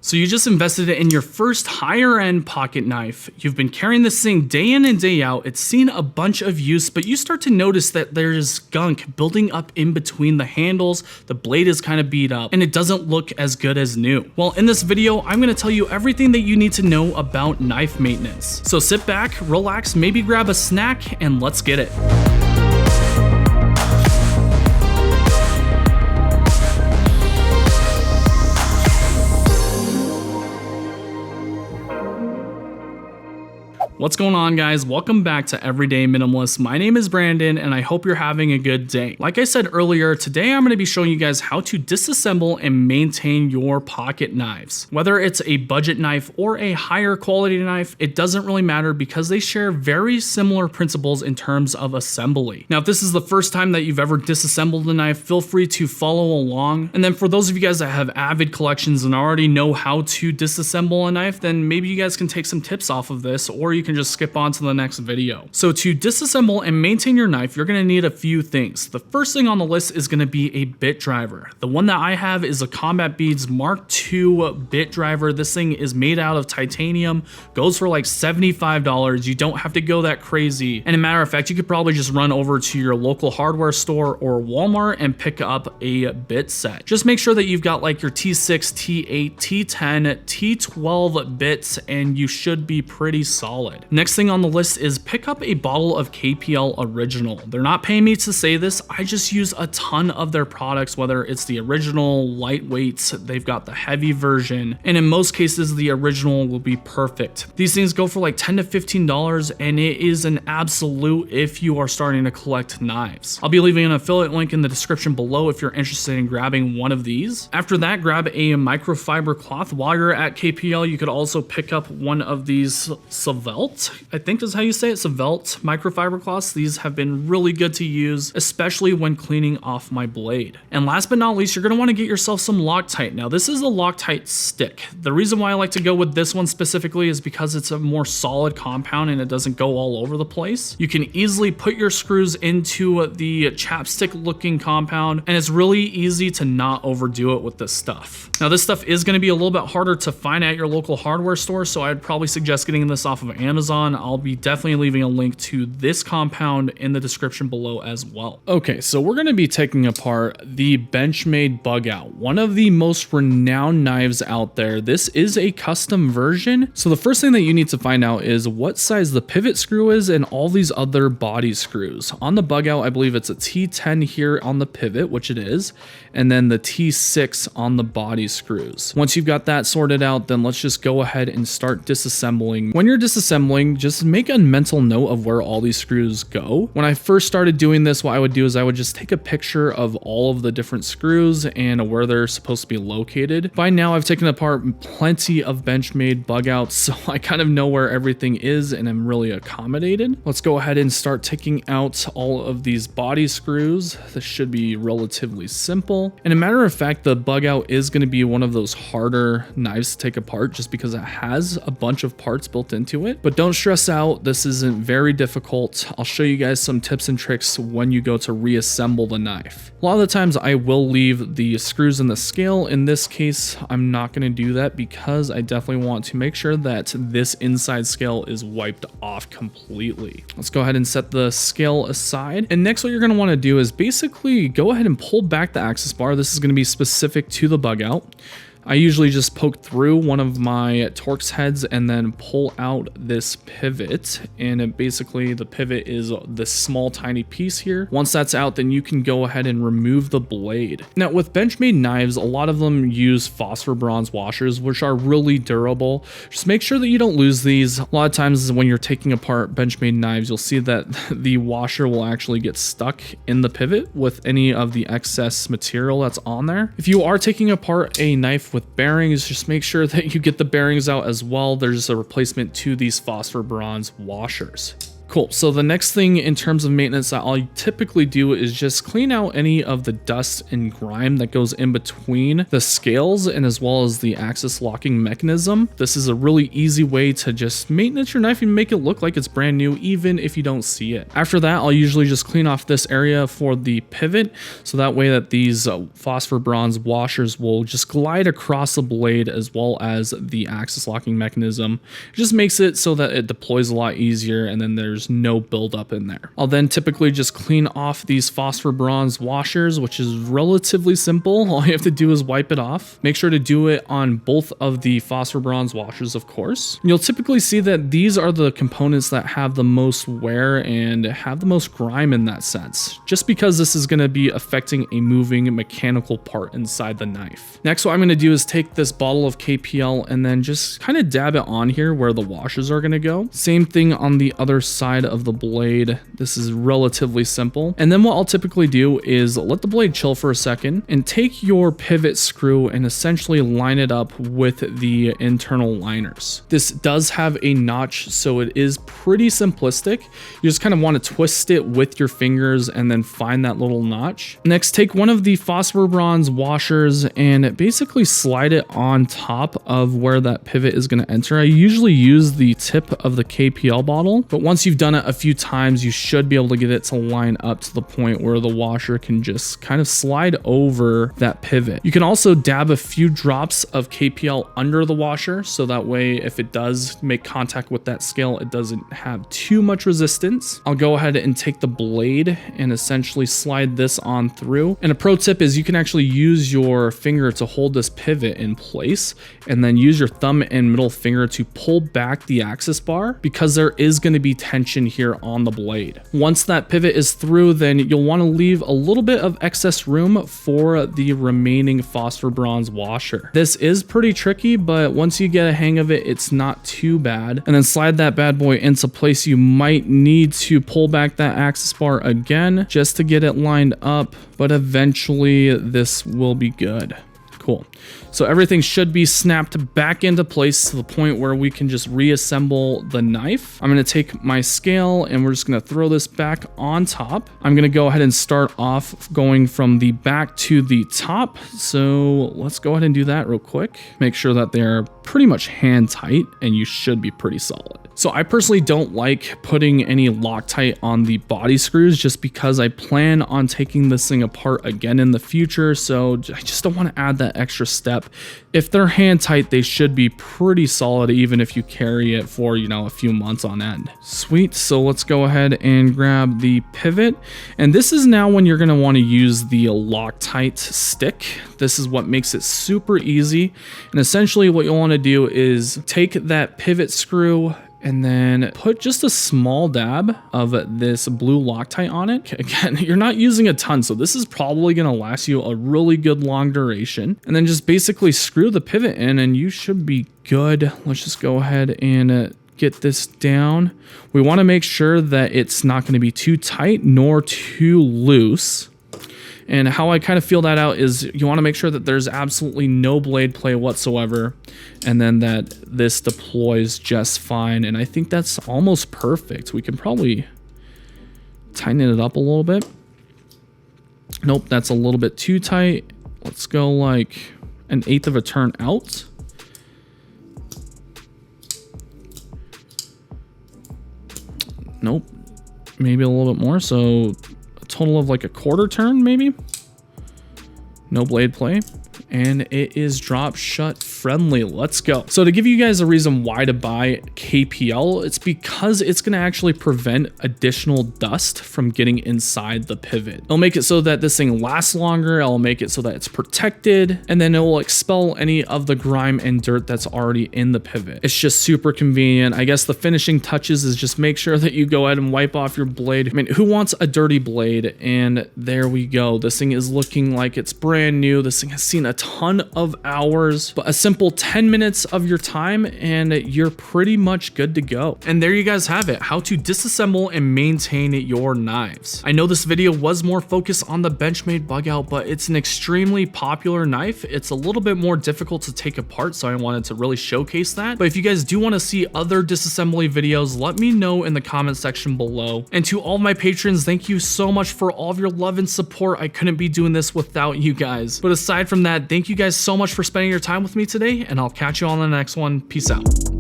So you just invested in your first higher end pocket knife. You've been carrying this thing day in and day out. It's seen a bunch of use, but you start to notice that there's gunk building up in between the handles. The blade is kind of beat up and it doesn't look as good as new. Well, in this video, I'm going to tell you everything that you need to know about knife maintenance. So sit back, relax, maybe grab a snack, and let's get it. What's going on, guys? Welcome back to Everyday Minimalist. My name is Brandon and I hope you're having a good day. Like I said earlier, today I'm going to be showing you guys how to disassemble and maintain your pocket knives. Whether it's a budget knife or a higher quality knife, it doesn't really matter because they share very similar principles in terms of assembly. Now, if this is the first time that you've ever disassembled a knife, feel free to follow along. And then for those of you guys that have avid collections and already know how to disassemble a knife, then maybe you guys can take some tips off of this, or you can just skip on to the next video. So to disassemble and maintain your knife, you're going to need a few things. The first thing on the list is going to be a bit driver. The one that I have is a Combat Beads Mark II bit driver. This thing is made out of titanium, goes for like $75. You don't have to go that crazy. And a matter of fact, you could probably just run over to your local hardware store or Walmart and pick up a bit set. Just make sure that you've got like your T6, T8, T10, T12 bits, and you should be pretty solid. Next thing on the list is pick up a bottle of KPL Original. They're not paying me to say this. I just use a ton of their products, whether it's the original, lightweights, they've got the heavy version, and in most cases, the original will be perfect. These things go for like $10 to $15, and it is an absolute if you are starting to collect knives. I'll be leaving an affiliate link in the description below if you're interested in grabbing one of these. After that, grab a microfiber cloth. While you're at KPL, you could also pick up one of these Savelt, I think is how you say it, Savelt microfiber cloths. These have been really good to use, especially when cleaning off my blade. And last but not least, you're going to want to get yourself some Loctite. Now, this is a Loctite Stick. The reason why I like to go with this one specifically is because it's a more solid compound and it doesn't go all over the place. You can easily put your screws into the chapstick looking compound, and it's really easy to not overdo it with this stuff. Now, this stuff is going to be a little bit harder to find at your local hardware store, so I'd probably suggest getting this off of Amazon. I'll be definitely leaving a link to this compound in the description below as well. Okay, so we're going to be taking apart the Benchmade Bug Out, one of the most renowned knives out there. This is a custom version. So the first thing that you need to find out is what size the pivot screw is and all these other body screws. On the Bug Out, I believe it's a T10 here on the pivot, which it is, and then the T6 on the body screws. Once you've got that sorted out, then let's just go ahead and start disassembling. When you're disassembling, just make a mental note of where all these screws go. When I first started doing this, what I would do is I would just take a picture of all of the different screws and where they're supposed to be located. By now, I've taken apart plenty of Benchmade Bug Outs, so I kind of know where everything is and I'm really accommodated. Let's go ahead and start taking out all of these body screws. This should be relatively simple. And a matter of fact, the Bug Out is going to be one of those harder knives to take apart just because it has a bunch of parts built into it. But don't stress out, this isn't very difficult. I'll show you guys some tips and tricks when you go to reassemble the knife. A lot of the times I will leave the screws in the scale. In this case, I'm not going to do that because I definitely want to make sure that this inside scale is wiped off completely. Let's go ahead and set the scale aside. And next, what you're going to want to do is basically go ahead and pull back the axis bar. This is going to be specific to the Bug Out. I usually just poke through one of my Torx heads and then pull out this pivot, and basically the pivot is this small tiny piece here. Once that's out, then you can go ahead and remove the blade. Now with Benchmade knives, a lot of them use phosphor bronze washers, which are really durable. Just make sure that you don't lose these. A lot of times when you're taking apart Benchmade knives, you'll see that the washer will actually get stuck in the pivot with any of the excess material that's on there. If you are taking apart a knife with bearings, just make sure that you get the bearings out as well. There's a replacement to these phosphor bronze washers. Cool. So the next thing in terms of maintenance that I'll typically do is just clean out any of the dust and grime that goes in between the scales and as well as the axis locking mechanism. This is a really easy way to just maintenance your knife and make it look like it's brand new, even if you don't see it. After that, I'll usually just clean off this area for the pivot, so that way that these phosphor bronze washers will just glide across the blade as well as the axis locking mechanism. It just makes it so that it deploys a lot easier and then there's no buildup in there. I'll then typically just clean off these phosphor bronze washers, which is relatively simple. All you have to do is wipe it off. Make sure to do it on both of the phosphor bronze washers, of course. You'll typically see that these are the components that have the most wear and have the most grime in that sense, just because this is going to be affecting a moving mechanical part inside the knife. Next, what I'm going to do is take this bottle of KPL and then just kind of dab it on here where the washers are going to go. Same thing on the other side of the blade. This is relatively simple. And then what I'll typically do is let the blade chill for a second and take your pivot screw and essentially line it up with the internal liners. This does have a notch, so it is pretty simplistic. You just kind of want to twist it with your fingers and then find that little notch. Next, take one of the phosphor bronze washers and basically slide it on top of where that pivot is going to enter. I usually use the tip of the KPL bottle, but once you've done it a few times, you should be able to get it to line up to the point where the washer can just kind of slide over that pivot. You can also dab a few drops of KPL under the washer, so that way if it does make contact with that scale, it doesn't have too much resistance. I'll go ahead and take the blade and essentially slide this on through. And a pro tip is you can actually use your finger to hold this pivot in place and then use your thumb and middle finger to pull back the axis bar, because there is going to be tension here on the blade. Once that pivot is through, then you'll want to leave a little bit of excess room for the remaining phosphor bronze washer. This is pretty tricky, but once you get a hang of it, it's not too bad. And then slide that bad boy into place. You might need to pull back that axis bar again just to get it lined up, but eventually this will be good. Cool. So everything should be snapped back into place to the point where we can just reassemble the knife. I'm going to take my scale and we're just going to throw this back on top. I'm going to go ahead and start off going from the back to the top. So let's go ahead and do that real quick. Make sure that they're pretty much hand tight and you should be pretty solid. So I personally don't like putting any Loctite on the body screws just because I plan on taking this thing apart again in the future. So I just don't want to add that extra step. If they're hand tight, they should be pretty solid even if you carry it for, a few months on end. Sweet. So let's go ahead and grab the pivot. And this is now when you're going to want to use the Loctite Stick. This is what makes it super easy. And essentially what you'll want to do is take that pivot screw and then put just a small dab of this blue Loctite on it. Again, you're not using a ton, so this is probably going to last you a really good long duration. And then just basically screw the pivot in and you should be good. Let's just go ahead and get this down. We want to make sure that it's not going to be too tight nor too loose. And how I kind of feel that out is you want to make sure that there's absolutely no blade play whatsoever, and then that this deploys just fine. And I think that's almost perfect. We can probably tighten it up a little bit. Nope, that's a little bit too tight. Let's go like 1/8 of a turn out. Nope, maybe a little bit more. So total of like a 1/4 turn, maybe. No blade play, and it is drop shut friendly. Let's go. So to give you guys a reason why to buy KPL, it's because it's going to actually prevent additional dust from getting inside the pivot. It'll make it so that this thing lasts longer. It'll make it so that it's protected, and then it will expel any of the grime and dirt that's already in the pivot. It's just super convenient. I guess the finishing touches is just make sure that you go ahead and wipe off your blade. I mean, who wants a dirty blade? And there we go. This thing is looking like it's brand new. This thing has seen a ton of hours, but a simple simple 10 minutes of your time and you're pretty much good to go. And there you guys have it, how to disassemble and maintain your knives. I know this video was more focused on the Benchmade Bug Out, but it's an extremely popular knife. It's a little bit more difficult to take apart, so I wanted to really showcase that. But if you guys do want to see other disassembly videos, let me know in the comment section below. And to all my patrons, thank you so much for all of your love and support. I couldn't be doing this without you guys. But aside from that, thank you guys so much for spending your time with me today, and I'll catch you on the next one. Peace out.